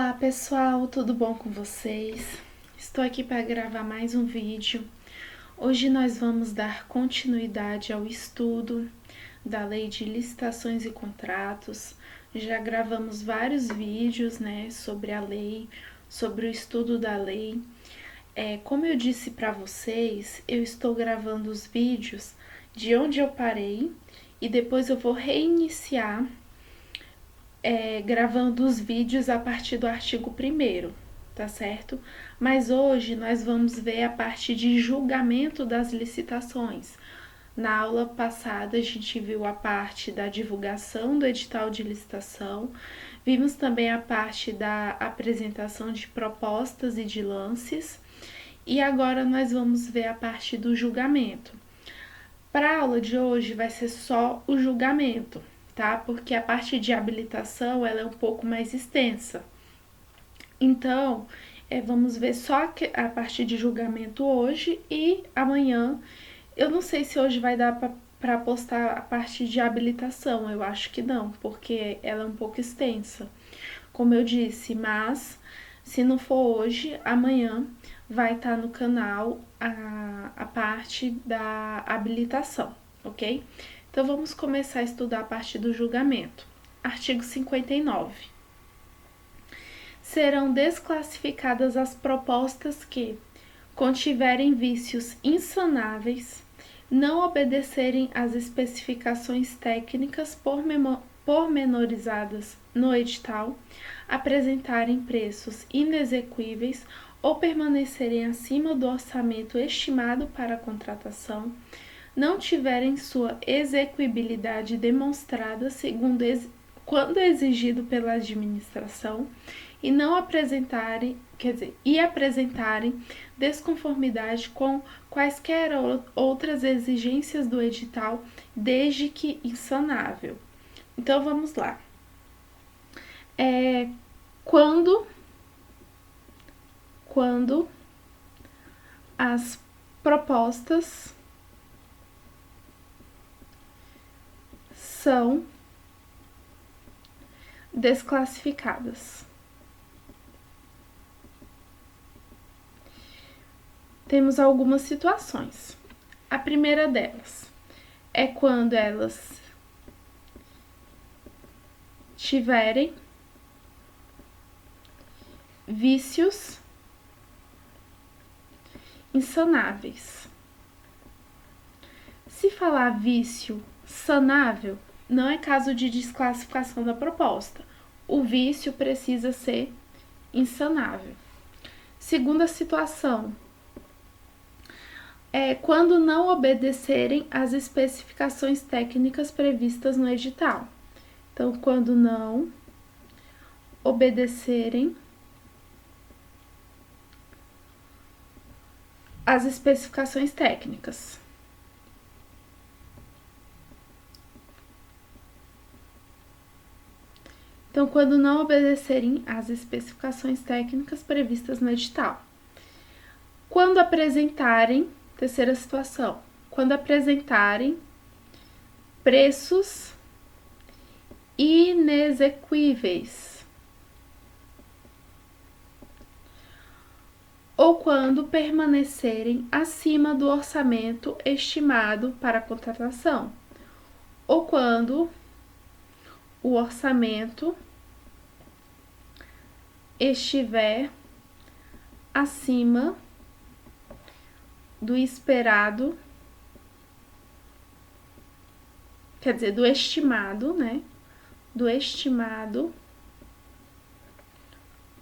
Olá pessoal, tudo bom com vocês? Estou aqui para gravar mais um vídeo. Hoje nós vamos dar continuidade ao estudo da Lei de Licitações e Contratos. Já gravamos vários vídeos, sobre a lei, sobre o estudo da lei. Como eu disse para vocês, eu estou gravando os vídeos de onde eu parei e depois eu vou reiniciar gravando os vídeos a partir do artigo 1º, tá certo? Mas hoje nós vamos ver a parte de julgamento das licitações. Na aula passada a gente viu a parte da divulgação do edital de licitação, vimos também a parte da apresentação de propostas e de lances, e agora nós vamos ver a parte do julgamento. Para a aula de hoje vai ser só o julgamento, tá? Porque a parte de habilitação ela é um pouco mais extensa. Então, vamos ver só a parte de julgamento hoje e amanhã. Eu não sei se hoje vai dar para postar a parte de habilitação, eu acho que não, porque ela é um pouco extensa, como eu disse, mas se não for hoje, amanhã vai estar no canal a parte da habilitação, ok? Então, vamos começar a estudar a parte do julgamento. Artigo 59. Serão desclassificadas as propostas que contiverem vícios insanáveis, não obedecerem às especificações técnicas pormenorizadas no edital, apresentarem preços inexequíveis ou permanecerem acima do orçamento estimado para a contratação, não tiverem sua execuibilidade demonstrada quando exigido pela administração e não apresentarem, apresentarem desconformidade com quaisquer outras exigências do edital, desde que insanável. Então vamos lá. Quando as propostas são desclassificadas. Temos algumas situações. A primeira delas é quando elas tiverem vícios insanáveis. Se falar vício sanável, não é caso de desclassificação da proposta. O vício precisa ser insanável. Segunda situação é quando não obedecerem às especificações técnicas previstas no edital. Então, quando não obedecerem às especificações técnicas. Então, quando não obedecerem às especificações técnicas previstas no edital. Quando apresentarem, terceira situação, quando apresentarem preços inexequíveis. Ou quando permanecerem acima do orçamento estimado para a contratação. Ou quando o orçamento estiver acima do esperado, do estimado, do estimado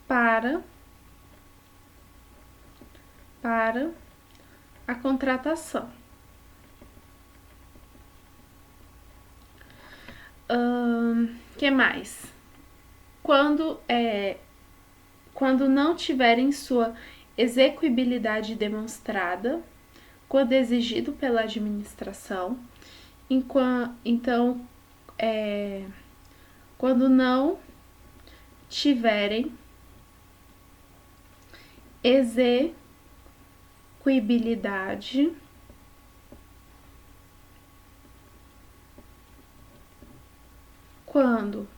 para a contratação. Que mais? Quando não tiverem sua execuibilidade demonstrada, quando exigido pela administração, então, quando não tiverem execuibilidade quando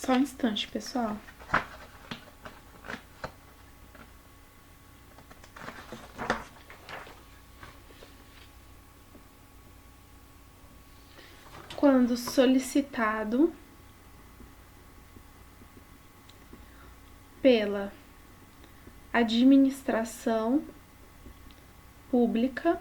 Só um instante, pessoal. Quando solicitado pela administração pública,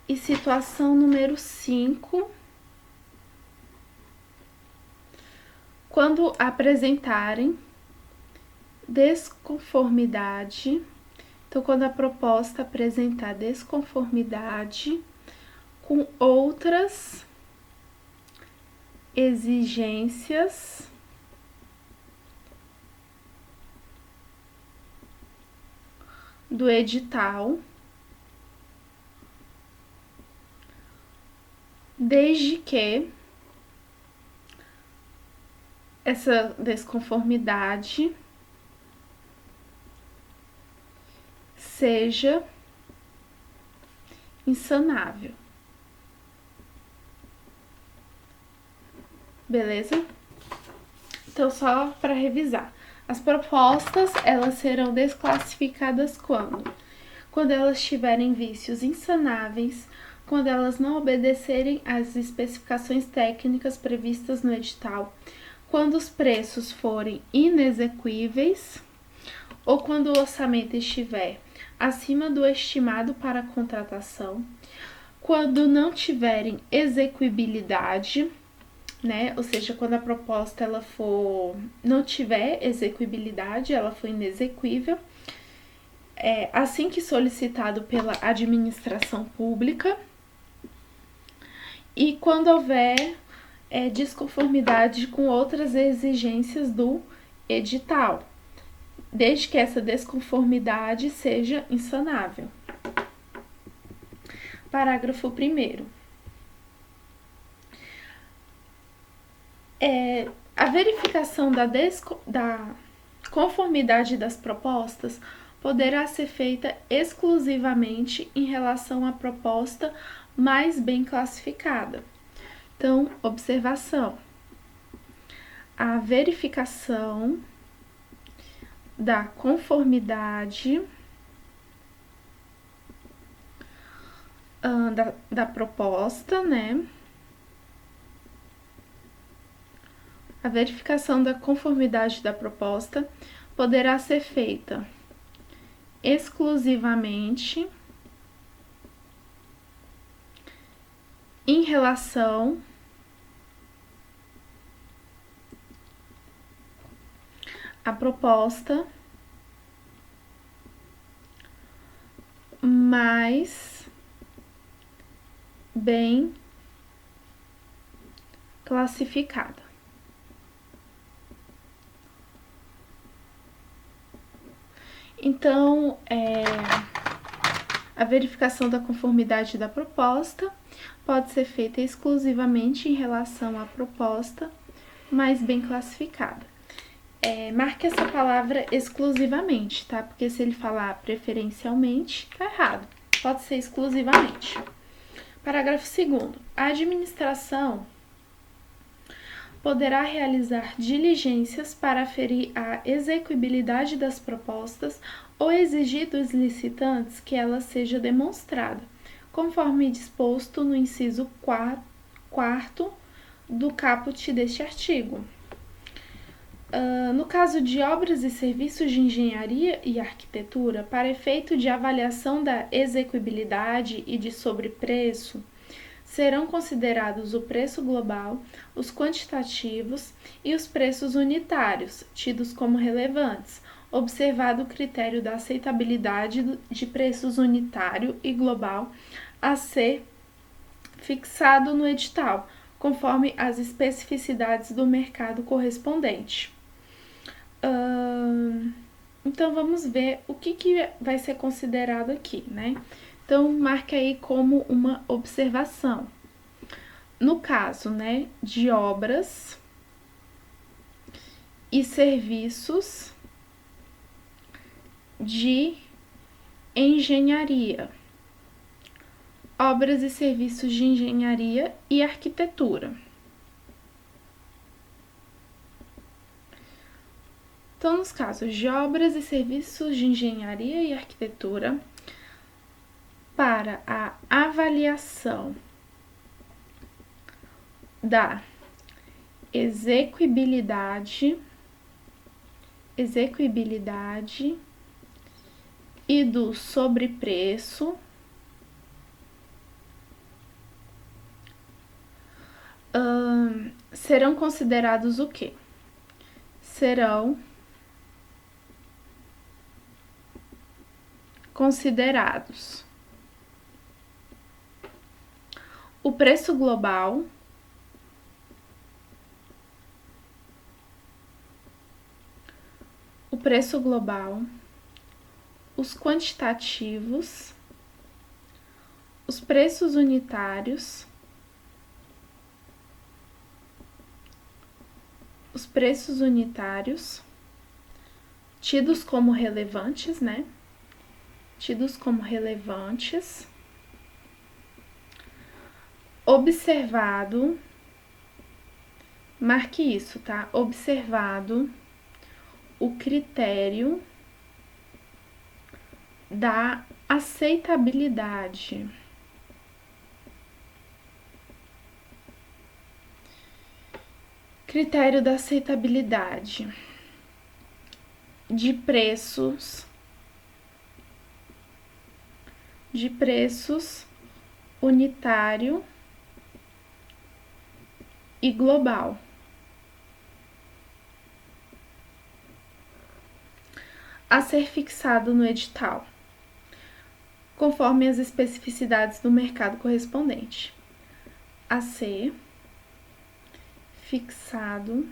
e situação número 5, quando apresentarem desconformidade. Então, quando a proposta apresentar desconformidade com outras exigências do edital, desde que essa desconformidade seja insanável. Beleza? Então, só para revisar. As propostas, elas serão desclassificadas quando? Quando elas tiverem vícios insanáveis, quando elas não obedecerem às especificações técnicas previstas no edital, quando os preços forem inexequíveis, ou quando o orçamento estiver acima do estimado para a contratação, quando não tiverem execuibilidade, né? Ou seja, quando a proposta ela não tiver execuibilidade, ela for inexequível, assim que solicitado pela administração pública, e quando houver desconformidade com outras exigências do edital, desde que essa desconformidade seja insanável. Parágrafo 1º. A verificação da conformidade das propostas poderá ser feita exclusivamente em relação à proposta mais bem classificada. Então, observação. A verificação da conformidade da proposta, né? A verificação da conformidade da proposta poderá ser feita exclusivamente em relação à proposta mais bem classificada. Então, a verificação da conformidade da proposta pode ser feita exclusivamente em relação à proposta mais bem classificada. Marque essa palavra exclusivamente, tá? Porque se ele falar preferencialmente, tá errado. Pode ser exclusivamente. Parágrafo 2º. A administração poderá realizar diligências para aferir a execuibilidade das propostas ou exigir dos licitantes que ela seja demonstrada, conforme disposto no inciso 4º do caput deste artigo. No caso de obras e serviços de engenharia e arquitetura, para efeito de avaliação da execuibilidade e de sobrepreço, serão considerados o preço global, os quantitativos e os preços unitários, tidos como relevantes, observado o critério da aceitabilidade de preços unitário e global a ser fixado no edital, conforme as especificidades do mercado correspondente. Então, vamos ver o que vai ser considerado aqui, né? Então, marque aí como uma observação. No caso, né, de obras e serviços de engenharia, obras e serviços de engenharia e arquitetura. Então, nos casos de obras e serviços de engenharia e arquitetura, para a avaliação da execuibilidade e do sobrepreço, serão considerados o quê? Serão considerados o preço global, os quantitativos, os preços unitários, tidos como relevantes, né? Observado, marque isso, tá? Observado o critério da aceitabilidade. Critério da aceitabilidade de preços unitário e global. A ser fixado no edital, conforme as especificidades do mercado correspondente. A ser fixado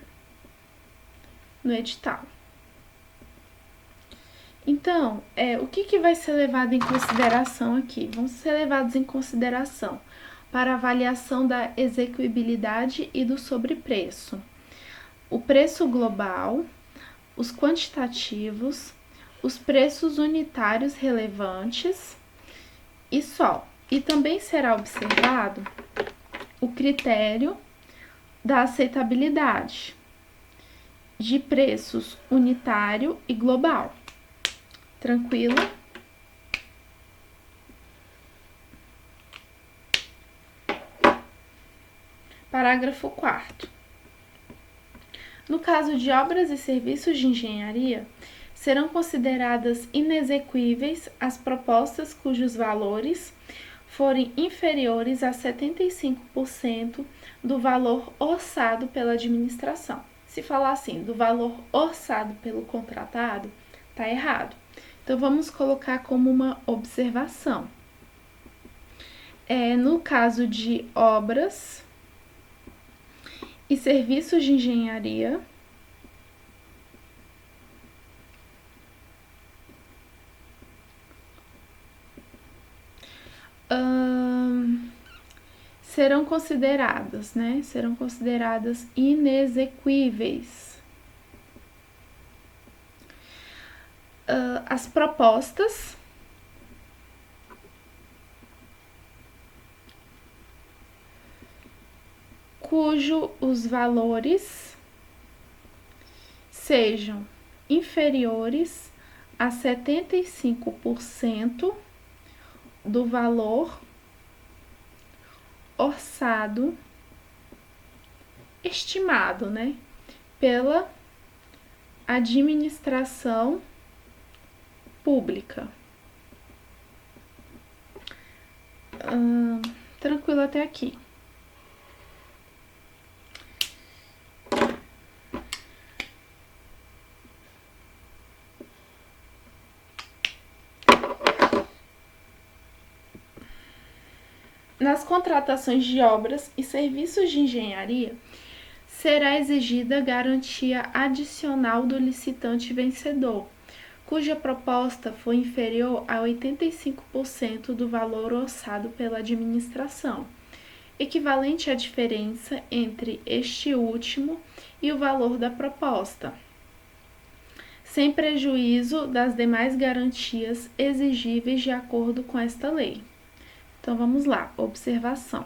no edital. Então, o que vai ser levado em consideração aqui? Vão ser levados em consideração para avaliação da execuibilidade e do sobrepreço. O preço global, os quantitativos, os preços unitários relevantes e só. E também será observado o critério da aceitabilidade de preços unitário e global. Tranquilo? Parágrafo 4º. No caso de obras e serviços de engenharia, serão consideradas inexequíveis as propostas cujos valores forem inferiores a 75% do valor orçado pela administração. Se falar assim, do valor orçado pelo contratado, tá errado. Então, vamos colocar como uma observação. No caso de obras e serviços de engenharia, serão consideradas, né? Serão consideradas inexequíveis. As propostas cujo os valores sejam inferiores a 75% do valor orçado estimado, né, pela administração pública. Tranquilo até aqui. Nas contratações de obras e serviços de engenharia, será exigida garantia adicional do licitante vencedor, cuja proposta for inferior a 85% do valor orçado pela administração, equivalente à diferença entre este último e o valor da proposta, sem prejuízo das demais garantias exigíveis de acordo com esta lei. Então, vamos lá, observação.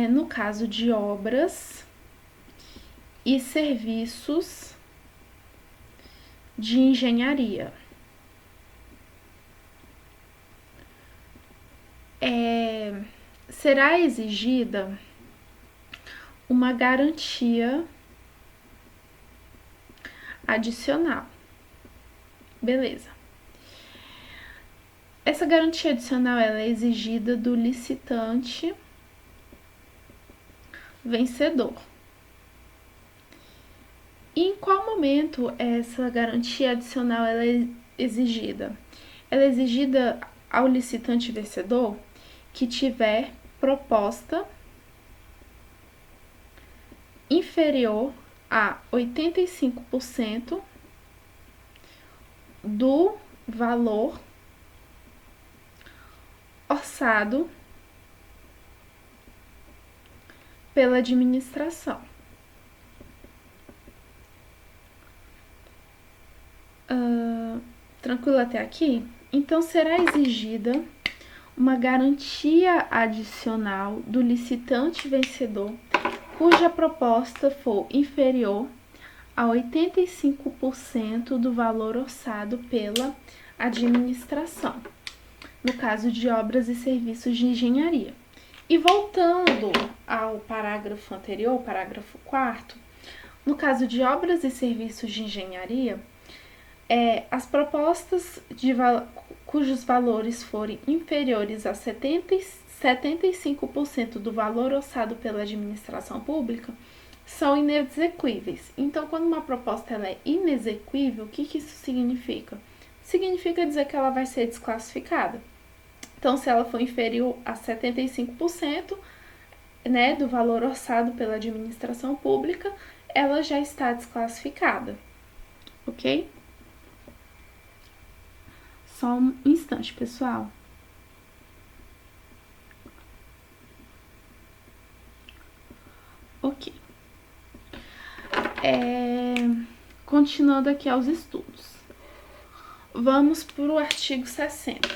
No caso de obras e serviços de engenharia, será exigida uma garantia adicional. Beleza. Essa garantia adicional ela é exigida do licitante vencedor. E em qual momento essa garantia adicional ela é exigida? Ela é exigida ao licitante vencedor que tiver proposta inferior a 85% do valor orçado pela administração. Tranquilo até aqui? Então, será exigida uma garantia adicional do licitante vencedor cuja proposta for inferior a 85% do valor orçado pela administração, no caso de obras e serviços de engenharia. E voltando ao parágrafo anterior, parágrafo 4º, no caso de obras e serviços de engenharia, as propostas cujos valores forem inferiores a 75% do valor orçado pela administração pública são inexequíveis. Então, quando uma proposta ela é inexequível, o que isso significa? Significa dizer que ela vai ser desclassificada. Então, se ela for inferior a 75%, do valor orçado pela administração pública, ela já está desclassificada, ok? Só um instante, pessoal. Ok. Continuando aqui aos estudos. Vamos para o artigo 60.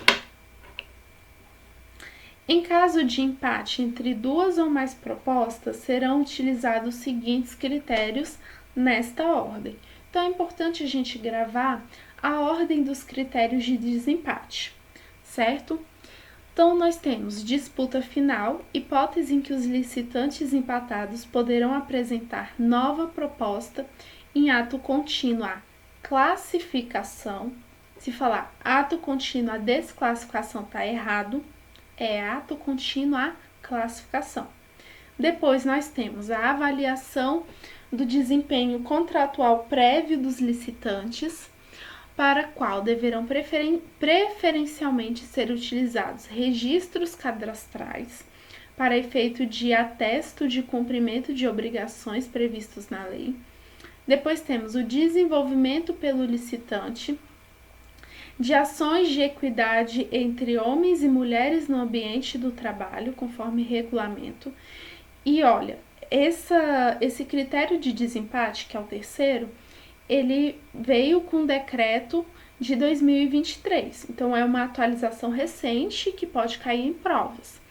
Em caso de empate entre duas ou mais propostas, serão utilizados os seguintes critérios nesta ordem. Então, é importante a gente gravar a ordem dos critérios de desempate, certo? Então, nós temos disputa final, hipótese em que os licitantes empatados poderão apresentar nova proposta em ato contínuo à classificação. Se falar ato contínuo à desclassificação, está errado. É ato contínuo à classificação. Depois, nós temos a avaliação do desempenho contratual prévio dos licitantes, para a qual deverão preferencialmente ser utilizados registros cadastrais para efeito de atesto de cumprimento de obrigações previstos na lei. Depois temos o desenvolvimento pelo licitante de ações de equidade entre homens e mulheres no ambiente do trabalho, conforme regulamento. E olha, esse critério de desempate, que é o terceiro, ele veio com o decreto de 2023. Então, é uma atualização recente que pode cair em provas.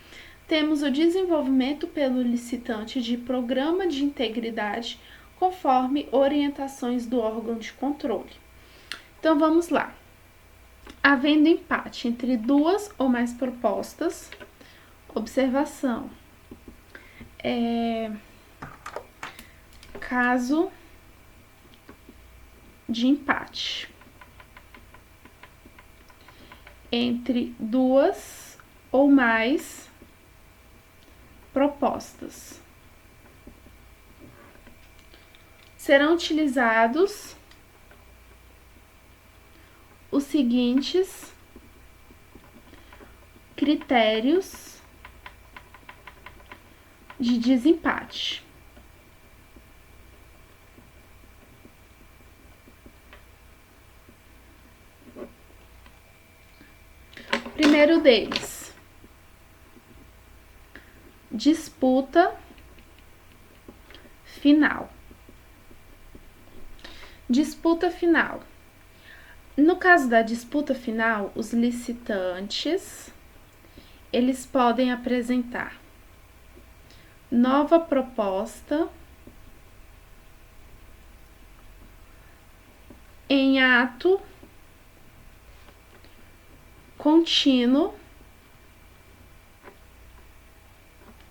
Temos o desenvolvimento pelo licitante de programa de integridade, conforme orientações do órgão de controle. Então, vamos lá. Havendo empate entre duas ou mais propostas, observação. Caso de empate entre duas ou mais propostas, serão utilizados os seguintes critérios de desempate. Primeiro deles, disputa final. Disputa final. No caso da disputa final, os licitantes eles podem apresentar nova proposta em ato contínuo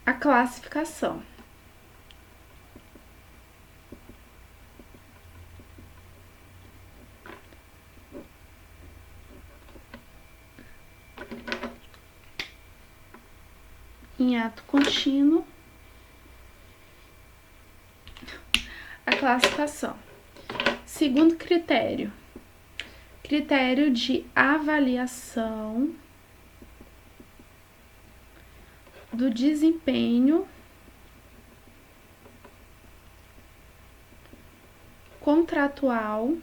a classificação. Em ato contínuo a classificação. Segundo critério, critério de avaliação do desempenho contratual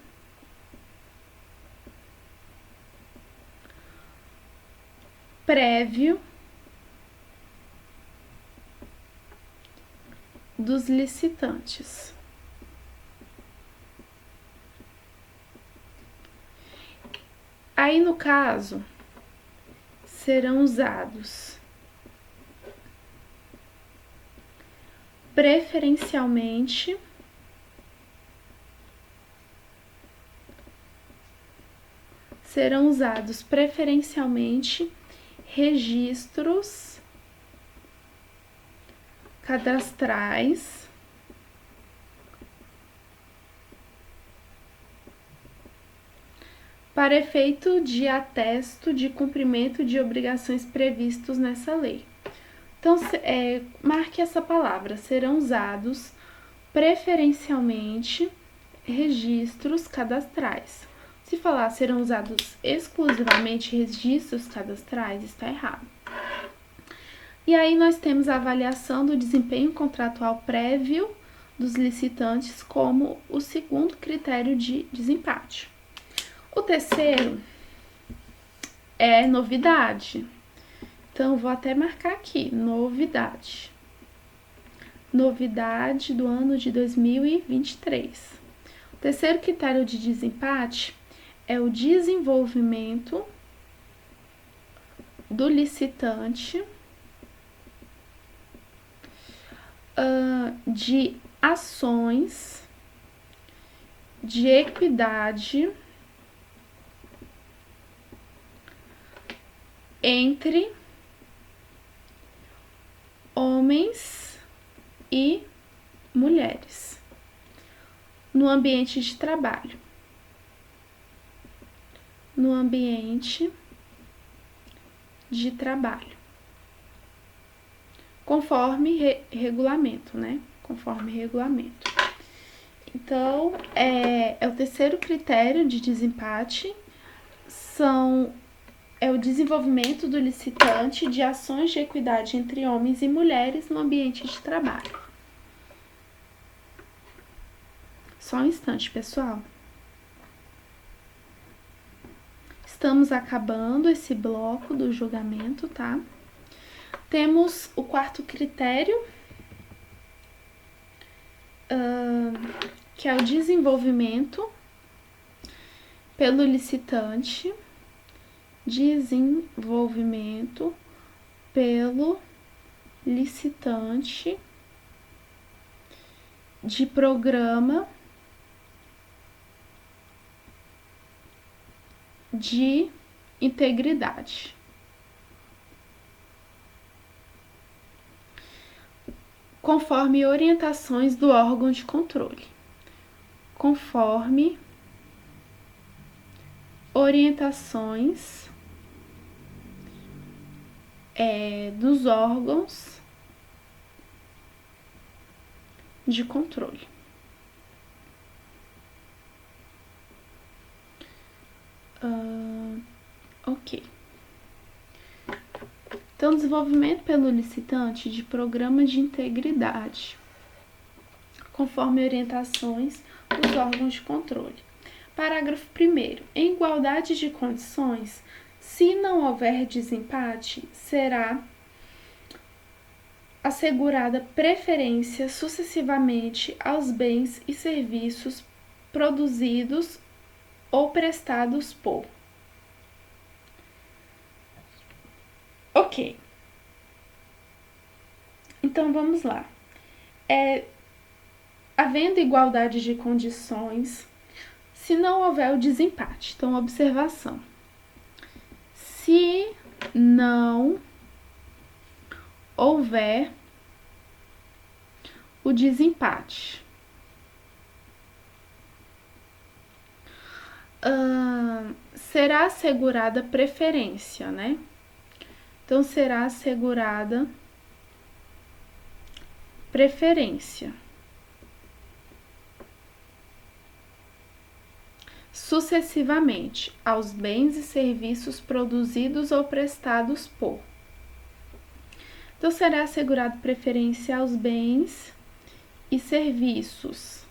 prévio dos licitantes. Aí, no caso, serão usados preferencialmente registros cadastrais para efeito de atesto de cumprimento de obrigações previstos nessa lei. Então, marque essa palavra: serão usados preferencialmente registros cadastrais. Se falar serão usados exclusivamente registros cadastrais, está errado. E aí nós temos a avaliação do desempenho contratual prévio dos licitantes como o segundo critério de desempate. O terceiro é novidade. Então, vou até marcar aqui, novidade. Novidade do ano de 2023. O terceiro critério de desempate é o desenvolvimento do licitante de ações de equidade entre homens e mulheres no ambiente de trabalho. No ambiente de trabalho. Conforme regulamento, né? Conforme regulamento. Então, é o terceiro critério de desempate, é o desenvolvimento do licitante de ações de equidade entre homens e mulheres no ambiente de trabalho. Só um instante, pessoal. Estamos acabando esse bloco do julgamento, tá? Temos o quarto critério, que é o desenvolvimento pelo licitante, de programa de integridade. Conforme orientações do órgão de controle. Conforme orientações dos órgãos de controle. Ok. Então, desenvolvimento pelo licitante de programa de integridade, conforme orientações dos órgãos de controle. Parágrafo 1º. Em igualdade de condições, se não houver desempate, será assegurada preferência sucessivamente aos bens e serviços produzidos ou prestados por. Ok. Então, vamos lá. Havendo igualdade de condições, se não houver o desempate. Então, observação. Se não houver o desempate, será assegurada preferência, né? Então, será assegurada preferência sucessivamente aos bens e serviços produzidos ou prestados por. Então, será assegurada preferência aos bens e serviços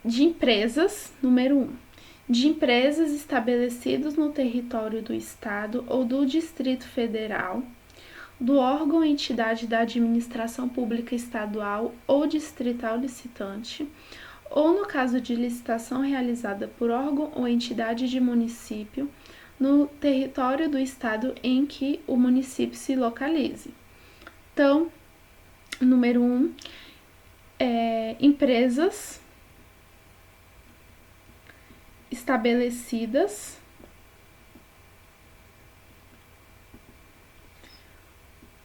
de empresas, número 1, de empresas estabelecidos no território do Estado ou do Distrito Federal, do órgão ou entidade da administração pública estadual ou distrital licitante, ou no caso de licitação realizada por órgão ou entidade de município, no território do estado em que o município se localize. Então, número 1, empresas estabelecidas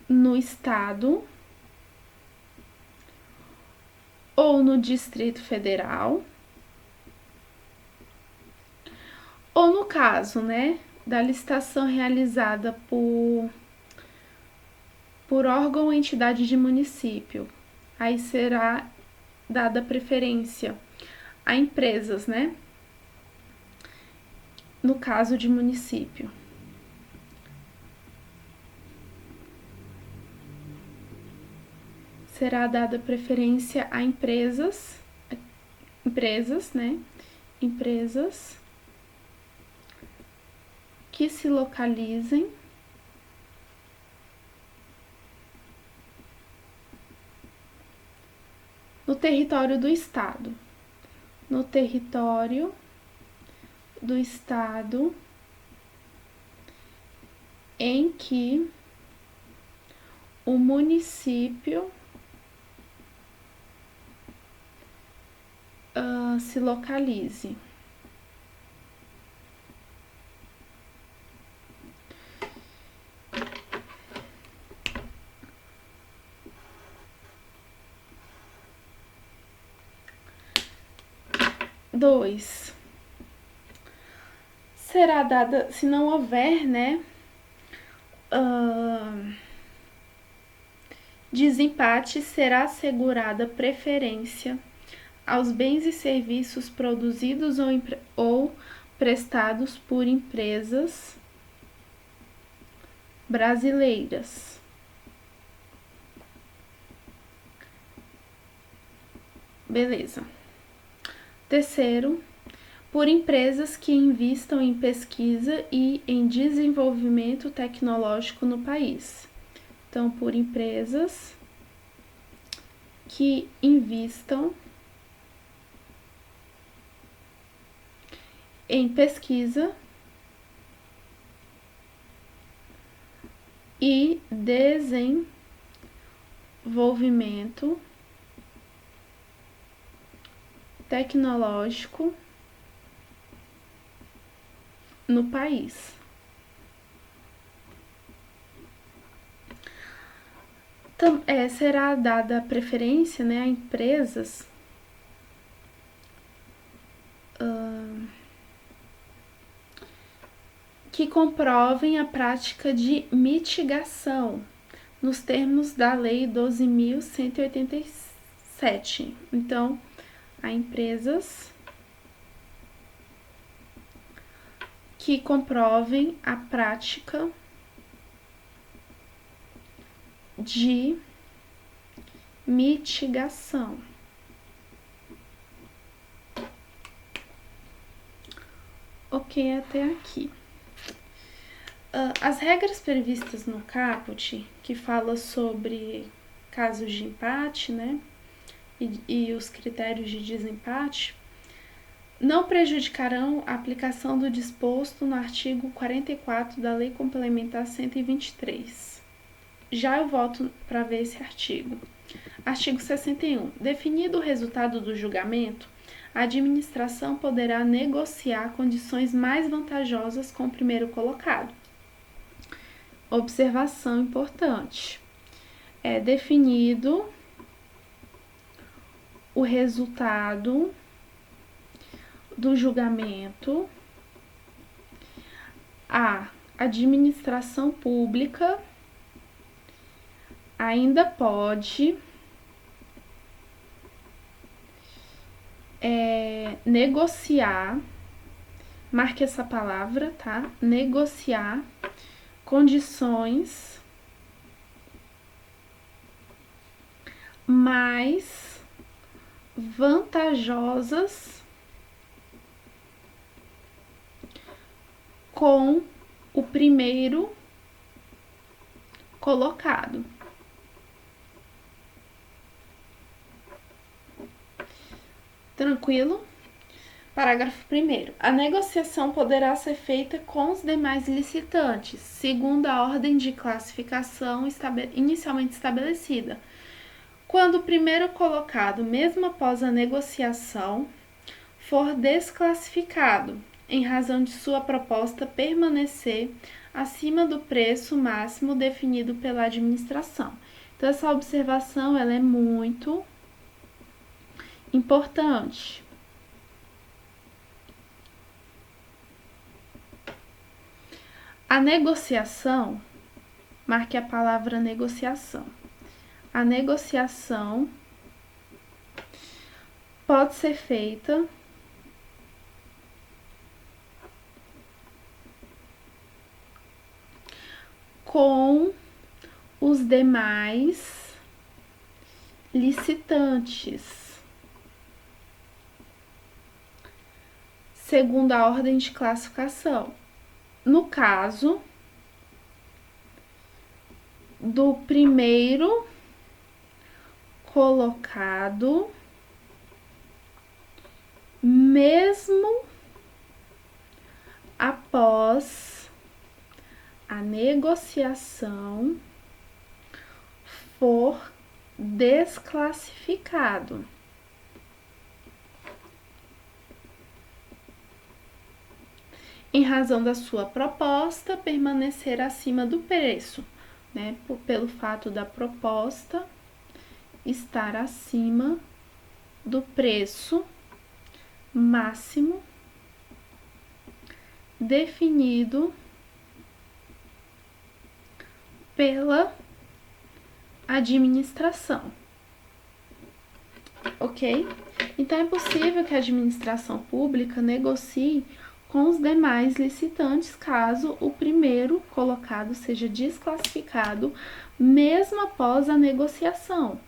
no estado ou no Distrito Federal, ou no caso, né, da licitação realizada por órgão ou entidade de município. Aí será dada preferência a empresas, né? No caso de município. Será dada preferência a empresas, né? Empresas que se localizem no território do estado. No território do estado em que o município se localize. Dois, será dada, se não houver, né, desempate, será assegurada preferência aos bens e serviços produzidos ou prestados por empresas brasileiras. Beleza. Terceiro, por empresas que investam em pesquisa e em desenvolvimento tecnológico no país. Então, por empresas que investam em pesquisa e desenvolvimento tecnológico no país. Será dada preferência, né, a empresas que comprovem a prática de mitigação nos termos da Lei 12.187. Então, a empresas que comprovem a prática de mitigação. Ok, até aqui. As regras previstas no caput, que fala sobre casos de empate, né, e os critérios de desempate, não prejudicarão a aplicação do disposto no artigo 44 da Lei Complementar 123. Já eu volto para ver esse artigo. Artigo 61. Definido o resultado do julgamento, a administração poderá negociar condições mais vantajosas com o primeiro colocado. Observação importante. É definido o resultado do julgamento, a administração pública ainda pode negociar, marque essa palavra, tá? Negociar condições mais vantajosas com o primeiro colocado. Tranquilo? Parágrafo 1º. A negociação poderá ser feita com os demais licitantes, segundo a ordem de classificação inicialmente estabelecida. Quando o primeiro colocado, mesmo após a negociação, for desclassificado, em razão de sua proposta permanecer acima do preço máximo definido pela administração. Então, essa observação ela é muito importante. A negociação, marque a palavra negociação. A negociação pode ser feita com os demais licitantes, segundo a ordem de classificação. No caso do primeiro colocado, mesmo após a negociação for desclassificado. Em razão da sua proposta permanecer acima do preço, né? Pelo fato da proposta estar acima do preço máximo definido pela administração. Ok? Então, é possível que a administração pública negocie com os demais licitantes, caso o primeiro colocado seja desclassificado, mesmo após a negociação,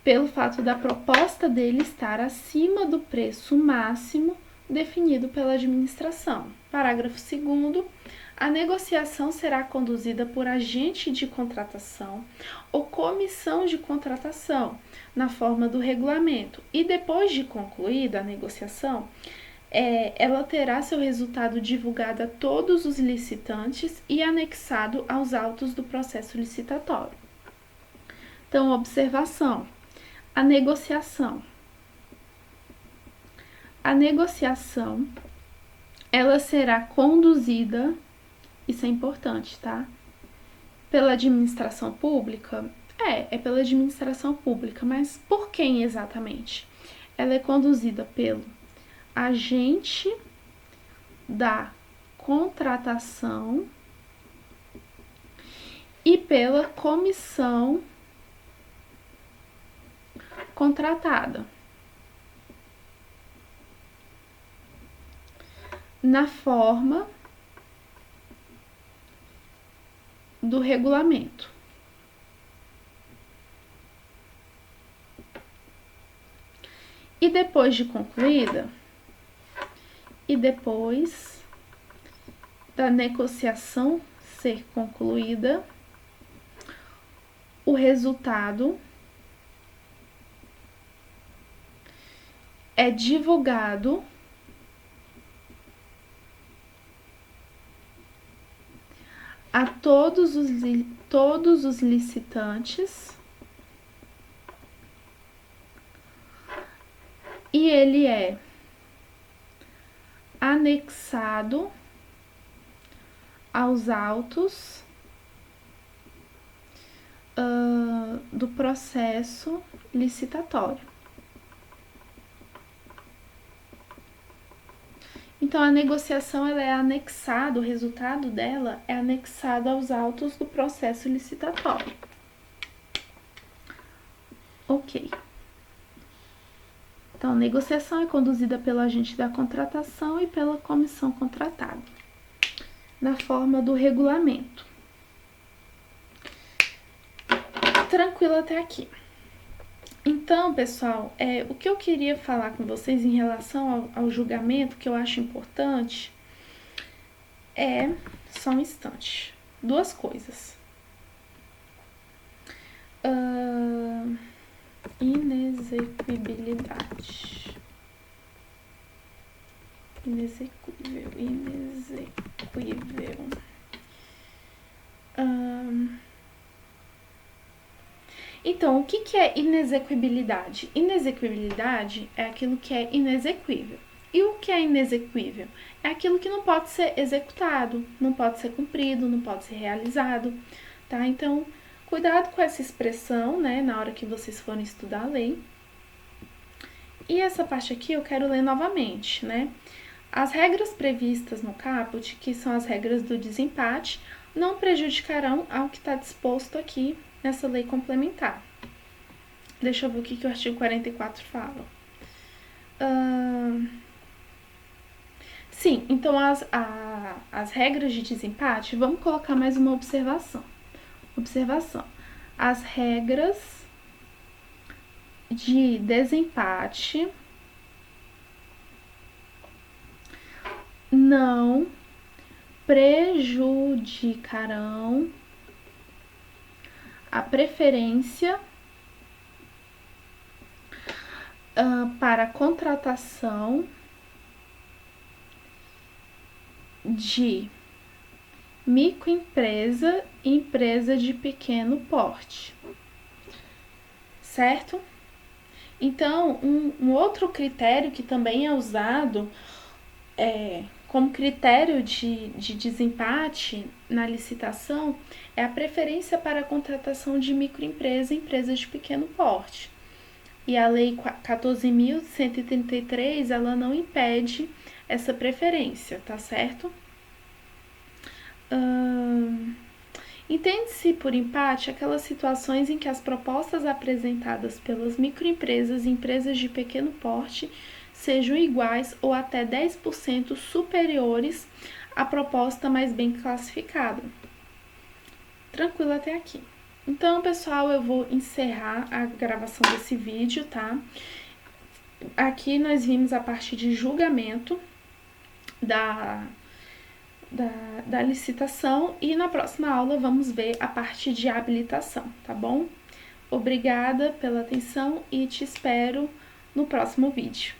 pelo fato da proposta dele estar acima do preço máximo definido pela administração. Parágrafo 2º. A negociação será conduzida por agente de contratação ou comissão de contratação, na forma do regulamento, e depois de concluída a negociação, ela terá seu resultado divulgado a todos os licitantes e anexado aos autos do processo licitatório. Então, observação. A negociação. A negociação, ela será conduzida, isso é importante, tá? Pela administração pública? É pela administração pública, mas por quem exatamente? Ela é conduzida pelo agente da contratação e pela comissão contratada, na forma do regulamento. E depois de concluída, e depois da negociação ser concluída, o resultado é divulgado a todos os licitantes e ele é anexado aos autos do processo licitatório. Então, a negociação ela é anexada, o resultado dela é anexado aos autos do processo licitatório. Ok. Então, a negociação é conduzida pelo agente da contratação e pela comissão contratada, na forma do regulamento. Tranquilo até aqui. Então, pessoal, o que eu queria falar com vocês em relação ao julgamento, que eu acho importante, só um instante, duas coisas. Inexequibilidade. Inexequível. Então, o que é inexequibilidade? Inexequibilidade é aquilo que é inexequível. E o que é inexequível? É aquilo que não pode ser executado, não pode ser cumprido, não pode ser realizado, tá? Então, cuidado com essa expressão, né, na hora que vocês forem estudar a lei. E essa parte aqui eu quero ler novamente, né? As regras previstas no caput, que são as regras do desempate, não prejudicarão ao que está disposto aqui nessa lei complementar. Deixa eu ver o que o artigo 44 fala. Sim, então as regras de desempate, vamos colocar mais uma observação. As regras de desempate não prejudicarão a preferência para a contratação de microempresa e empresa de pequeno porte, certo? Então, um outro critério que também é usado como critério de desempate na licitação é a preferência para a contratação de microempresa e empresas de pequeno porte. E a Lei 14.133, ela não impede essa preferência, tá certo? Entende-se por empate aquelas situações em que as propostas apresentadas pelas microempresas e empresas de pequeno porte sejam iguais ou até 10% superiores à proposta mais bem classificada. Tranquilo até aqui. Então, pessoal, eu vou encerrar a gravação desse vídeo, tá? Aqui nós vimos a parte de julgamento da licitação e na próxima aula vamos ver a parte de habilitação, tá bom? Obrigada pela atenção e te espero no próximo vídeo.